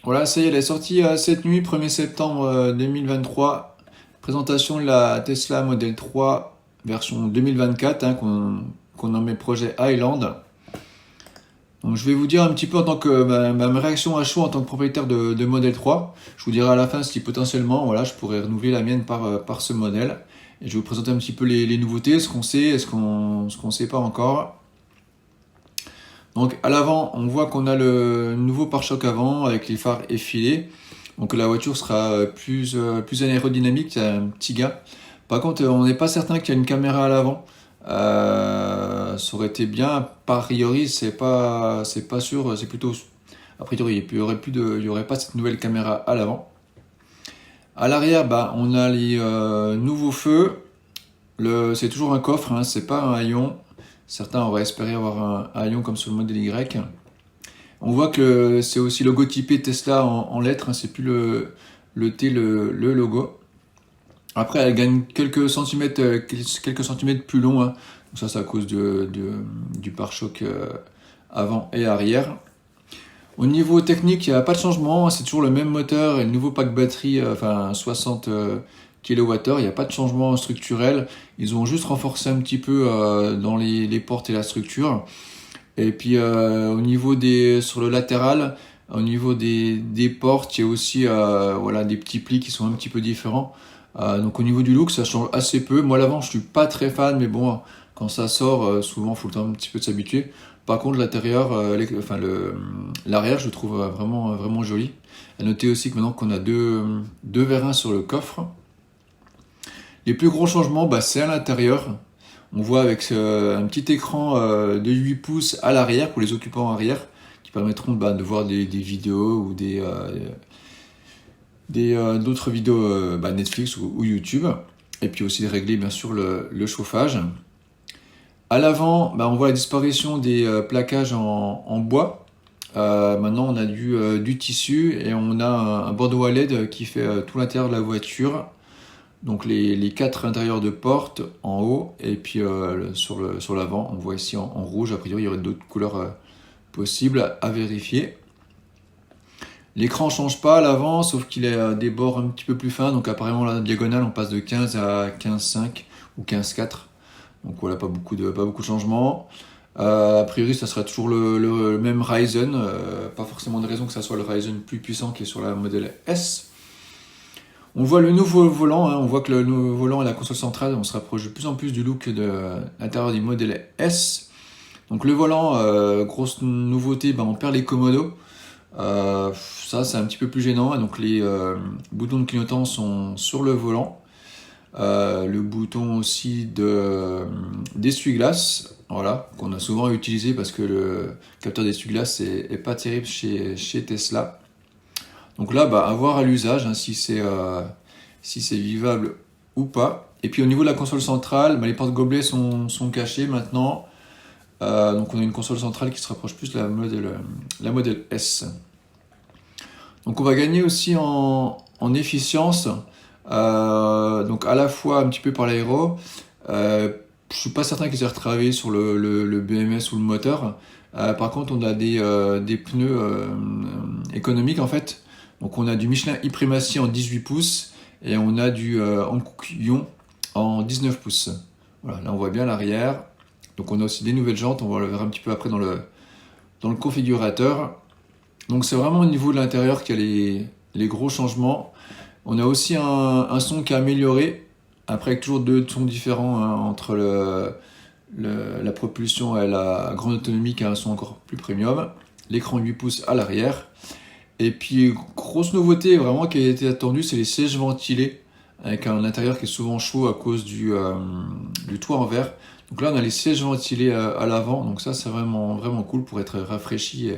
Voilà, ça y est, elle est sortie cette nuit, 1er septembre 2023. Présentation de la Tesla Model 3 version 2024, hein, qu'on nomme projet Highland. Donc je vais vous dire un petit peu en tant que ma réaction à chaud en tant que propriétaire de Model 3. Je vous dirai à la fin si potentiellement voilà, je pourrais renouveler la mienne par ce modèle. Et je vais vous présenter un petit peu les nouveautés, ce qu'on sait et ce qu'on sait pas encore. Donc à l'avant, on voit qu'on a le nouveau pare-choc avant avec les phares effilés. Donc la voiture sera plus aérodynamique, c'est un petit gars. Par contre, on n'est pas certain qu'il y a une caméra à l'avant. Ça aurait été bien. A priori, c'est pas sûr. C'est plutôt a priori. Il y aurait pas cette nouvelle caméra à l'avant. À l'arrière, on a les nouveaux feux. C'est toujours un coffre, hein, c'est pas un haillon. Certains auraient espéré avoir un haillon comme sur le modèle Y. On voit que c'est aussi logotypé Tesla en lettres, hein, c'est plus le T, le logo. Après, elle gagne quelques centimètres plus long. Hein. Donc ça, c'est à cause du pare-choc avant et arrière. Au niveau technique, il n'y a pas de changement. C'est toujours le même moteur et le nouveau pack batterie, 60 kWh. Il n'y a pas de changement structurel. Ils ont juste renforcé un petit peu dans les portes et la structure. Et puis au niveau sur le latéral, au niveau des portes, il y a aussi des petits plis qui sont un petit peu différents. Donc au niveau du look, ça change assez peu. Moi l'avant, je suis pas très fan, mais bon, quand ça sort, souvent, il faut le temps un petit peu de s'habituer. Par contre, l'intérieur, l'arrière, je le trouve vraiment joli. À noter aussi que maintenant qu'on a deux vérins sur le coffre. Les plus gros changements, c'est à l'intérieur. On voit avec un petit écran de 8 pouces à l'arrière pour les occupants arrière qui permettront de voir des vidéos ou d'autres vidéos Netflix ou YouTube. Et puis aussi de régler bien sûr le chauffage. À l'avant, on voit la disparition des plaquages en bois. Maintenant, on a du tissu et on a un bandeau à LED qui fait tout l'intérieur de la voiture. Donc les 4 intérieurs de porte en haut et puis sur l'avant, on voit ici en rouge. A priori, il y aurait d'autres couleurs possibles à vérifier. L'écran ne change pas à l'avant, sauf qu'il a des bords un petit peu plus fins. Donc apparemment, la diagonale, on passe de 15 à 15,5 ou 15,4. Donc voilà, pas beaucoup de changements. A priori, ça sera toujours le même Ryzen. Pas forcément de raison que ça soit le Ryzen plus puissant qui est sur la modèle S. On voit le nouveau volant, hein. On voit que le nouveau volant et la console centrale, on se rapproche de plus en plus du look de l'intérieur du modèle S. Donc le volant, grosse nouveauté, on perd les commodos. Ça, c'est un petit peu plus gênant. Donc les boutons de clignotant sont sur le volant. Le bouton aussi d'essuie-glace, voilà, qu'on a souvent utilisé parce que le capteur d'essuie-glace est pas terrible chez Tesla. Donc là, à voir à l'usage, hein, si c'est vivable ou pas. Et puis au niveau de la console centrale, les portes gobelets sont cachées maintenant. Donc on a une console centrale qui se rapproche plus de la modèle S. Donc on va gagner aussi en efficience. Donc à la fois un petit peu par l'aéro. Je suis pas certain qu'ils aient retravaillé sur le BMS ou le moteur. Par contre, on a des pneus économiques en fait. Donc on a du Michelin e-Primacy en 18 pouces et on a du Hankook Yon en 19 pouces. Voilà, là on voit bien l'arrière. Donc on a aussi des nouvelles jantes, on va le voir un petit peu après dans le configurateur. Donc c'est vraiment au niveau de l'intérieur qu'il y a les gros changements. On a aussi un son qui est amélioré, après avec toujours 2 sons différents, hein, entre la propulsion et la grande autonomie qui a un son encore plus premium. L'écran 8 pouces à l'arrière. Et puis, grosse nouveauté vraiment qui a été attendue, c'est les sièges ventilés, avec un intérieur qui est souvent chaud à cause du toit en verre. Donc là, on a les sièges ventilés à l'avant, donc ça c'est vraiment cool pour être rafraîchi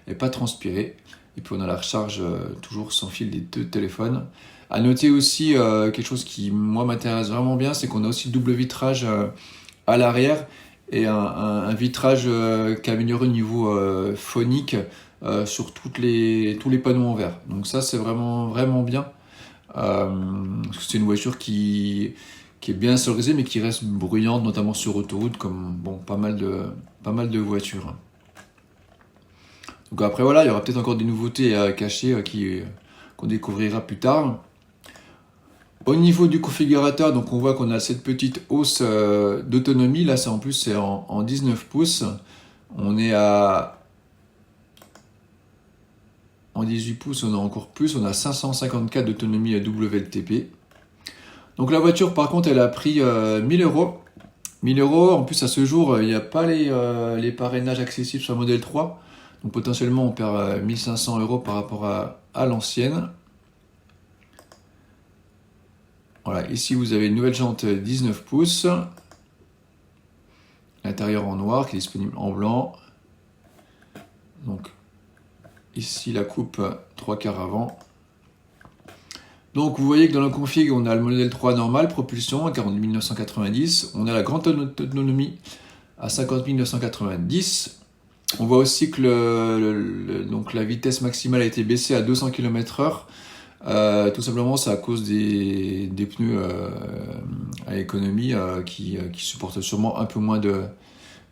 et pas transpirer. Et puis on a la recharge toujours sans fil des 2 téléphones. À noter aussi quelque chose qui moi m'intéresse vraiment bien, c'est qu'on a aussi le double vitrage à l'arrière et un vitrage qui est amélioré au niveau phonique sur tous les panneaux en verre. Donc ça c'est vraiment bien. Parce que c'est une voiture qui est bien sonorisée mais qui reste bruyante, notamment sur autoroute, comme pas mal de voitures. Donc après voilà, il y aura peut-être encore des nouveautés cachées qu'on découvrira plus tard. Au niveau du configurateur, donc on voit qu'on a cette petite hausse d'autonomie. Là, en plus, c'est en 19 pouces. On est en 18 pouces, on a encore plus. On a 554 d'autonomie WLTP. Donc la voiture, par contre, elle a pris 1000 euros. 1000 euros. En plus, à ce jour, il n'y a pas les parrainages accessibles sur le modèle 3. Donc potentiellement, on perd 1500 euros par rapport à l'ancienne. Voilà, ici vous avez une nouvelle jante 19 pouces. L'intérieur en noir qui est disponible en blanc. Donc ici la coupe 3/4 avant. Donc vous voyez que dans la config, on a le modèle 3 normal, propulsion à 40 990. On a la grande autonomie à 50 990. On voit aussi que donc la vitesse maximale a été baissée à 200 km/h. Tout simplement, c'est à cause des pneus à économie qui supportent sûrement un peu moins de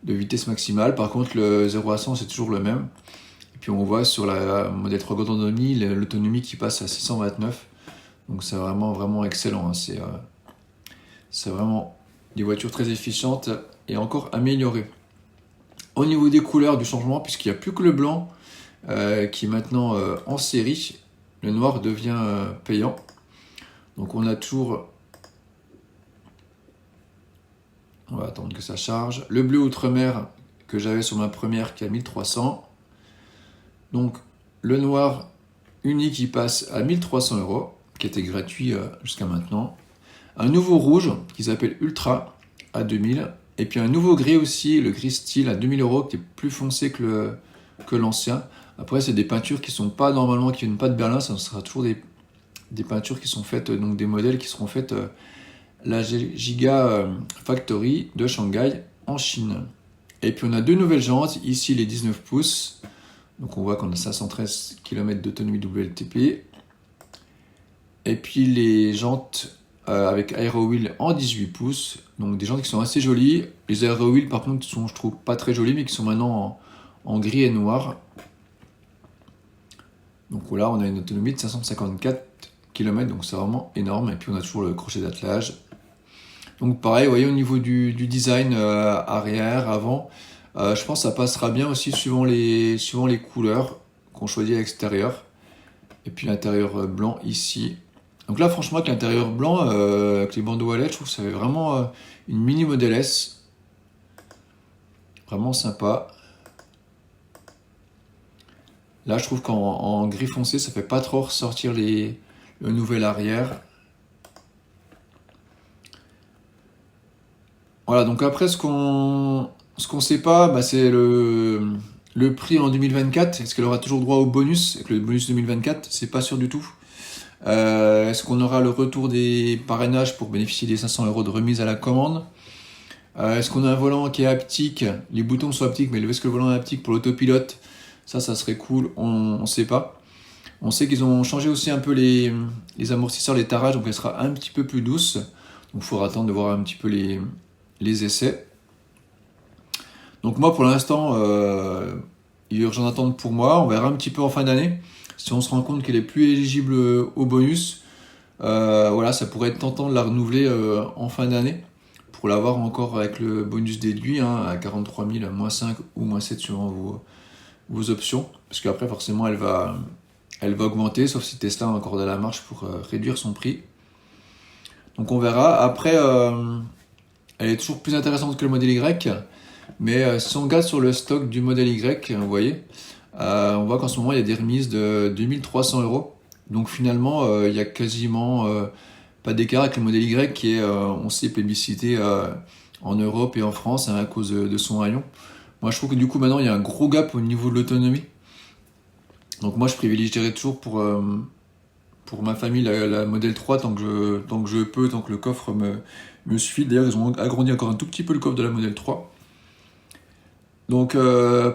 vitesse maximale. Par contre, le 0 à 100, c'est toujours le même. Et puis on voit sur la modèle 3 grande autonomie, l'autonomie qui passe à 629. Donc c'est vraiment excellent. Hein. C'est vraiment des voitures très efficientes et encore améliorées. Au niveau des couleurs, du changement, puisqu'il n'y a plus que le blanc qui est maintenant en série. Le noir devient payant. Donc on a toujours... On va attendre que ça charge. Le bleu outre-mer que j'avais sur ma première qui est à 1300. Donc le noir unique qui passe à 1300 euros, qui était gratuit jusqu'à maintenant. Un nouveau rouge qui s'appelle Ultra à 2000. Et puis un nouveau gris aussi, le gris style à 2000 euros qui est plus foncé que l'ancien. Après, c'est des peintures qui sont pas normalement, qui viennent pas de Berlin, ça sera toujours des peintures qui sont faites, donc des modèles qui seront faites la Giga Factory de Shanghai en Chine. Et puis on a deux nouvelles jantes, ici les 19 pouces, donc on voit qu'on a 513 km d'autonomie WLTP. Et puis les jantes avec Aero Wheel en 18 pouces, donc des jantes qui sont assez jolies. Les Aero Wheel par contre sont, je trouve, pas très jolies, mais qui sont maintenant en gris et noir. Donc voilà, on a une autonomie de 554 km, donc c'est vraiment énorme. Et puis on a toujours le crochet d'attelage. Donc pareil, vous voyez au niveau du design arrière, avant, je pense que ça passera bien aussi suivant les couleurs qu'on choisit à l'extérieur. Et puis l'intérieur blanc ici. Donc là franchement avec l'intérieur blanc, avec les bandeaux à LED, je trouve que ça fait vraiment une mini Model S. Vraiment sympa. Là, je trouve qu'en gris foncé, ça fait pas trop ressortir le nouvel arrière. Voilà, donc après, ce qu'on sait pas, bah, c'est le prix en 2024. Est-ce qu'elle aura toujours droit au bonus? Avec le bonus 2024, c'est pas sûr du tout. Est-ce qu'on aura le retour des parrainages pour bénéficier des 500 euros de remise à la commande? Est-ce qu'on a un volant qui est haptique? Les boutons sont haptiques, mais est-ce que le volant est haptique pour l'autopilote? Ça serait cool, on ne sait pas. On sait qu'ils ont changé aussi un peu les amortisseurs, les tarages, donc elle sera un petit peu plus douce. Donc il faudra attendre de voir un petit peu les essais. Donc moi pour l'instant, il est urgent d'attendre pour moi. On verra un petit peu en fin d'année. Si on se rend compte qu'elle est plus éligible au bonus, voilà, ça pourrait être tentant de la renouveler en fin d'année. Pour l'avoir encore avec le bonus déduit à 43 000, moins 5 ou moins 7 suivant vos options, parce qu'après forcément elle va augmenter, sauf si Tesla a encore de la marge pour réduire son prix. Donc on verra. Après, elle est toujours plus intéressante que le modèle Y, mais si on regarde sur le stock du modèle Y, vous voyez, on voit qu'en ce moment il y a des remises de 2300 euros. Donc finalement, il y a quasiment pas d'écart avec le modèle Y qui est, on sait, plébiscité en Europe et en France à cause de son rayon. Moi, je trouve que du coup, maintenant, il y a un gros gap au niveau de l'autonomie. Donc moi, je privilégierais toujours pour ma famille la Model 3 tant que je peux, tant que le coffre me suffit. D'ailleurs, ils ont agrandi encore un tout petit peu le coffre de la Model 3. Donc,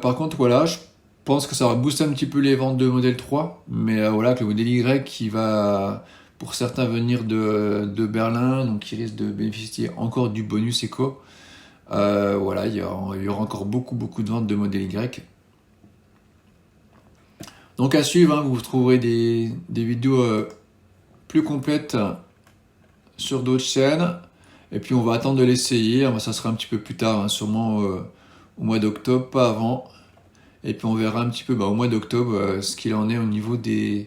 par contre, voilà, je pense que ça va booster un petit peu les ventes de Model 3. Mais voilà, que le modèle Y qui va, pour certains, venir de Berlin, donc qui risque de bénéficier encore du bonus éco. Voilà, il y aura encore beaucoup de ventes de modèle Y. Donc à suivre, hein, vous trouverez des vidéos plus complètes sur d'autres chaînes. Et puis on va attendre de l'essayer. Ça sera un petit peu plus tard, hein, sûrement au mois d'octobre, pas avant. Et puis on verra un petit peu au mois d'octobre ce qu'il en est au niveau de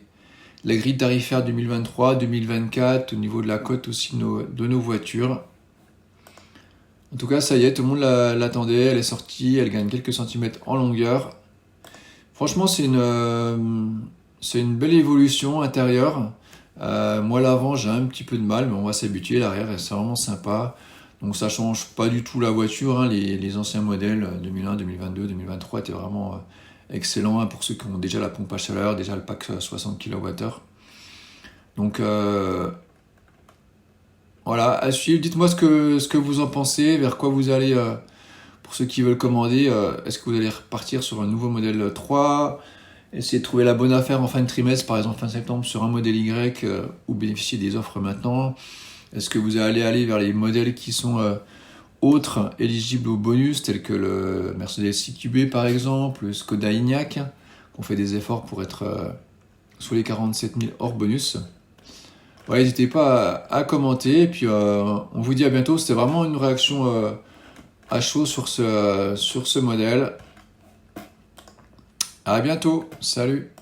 la grille tarifaire 2023, 2024, au niveau de la cote aussi de nos voitures. En tout cas, ça y est, tout le monde l'attendait, elle est sortie, elle gagne quelques centimètres en longueur. Franchement, c'est une belle évolution intérieure. Moi, l'avant, j'ai un petit peu de mal, mais on va s'habituer. L'arrière, c'est vraiment sympa. Donc, ça change pas du tout la voiture, hein. Les anciens modèles 2001, 2022, 2023 étaient vraiment excellents, hein, pour ceux qui ont déjà la pompe à chaleur, déjà le pack 60 kWh. Donc, voilà, à suivre. Dites-moi ce que vous en pensez, vers quoi vous allez, pour ceux qui veulent commander. Est-ce que vous allez repartir sur un nouveau modèle 3, essayer de trouver la bonne affaire en fin de trimestre, par exemple fin septembre, sur un modèle Y, ou bénéficier des offres maintenant? Est-ce que vous allez aller vers les modèles qui sont autres, éligibles au bonus, tels que le Mercedes CQB par exemple, le Skoda Enyaq, qu'on fait des efforts pour être sous les 47 000 hors bonus? Ouais, n'hésitez pas à commenter, et puis on vous dit à bientôt. C'était vraiment une réaction à chaud sur ce modèle. À bientôt, salut!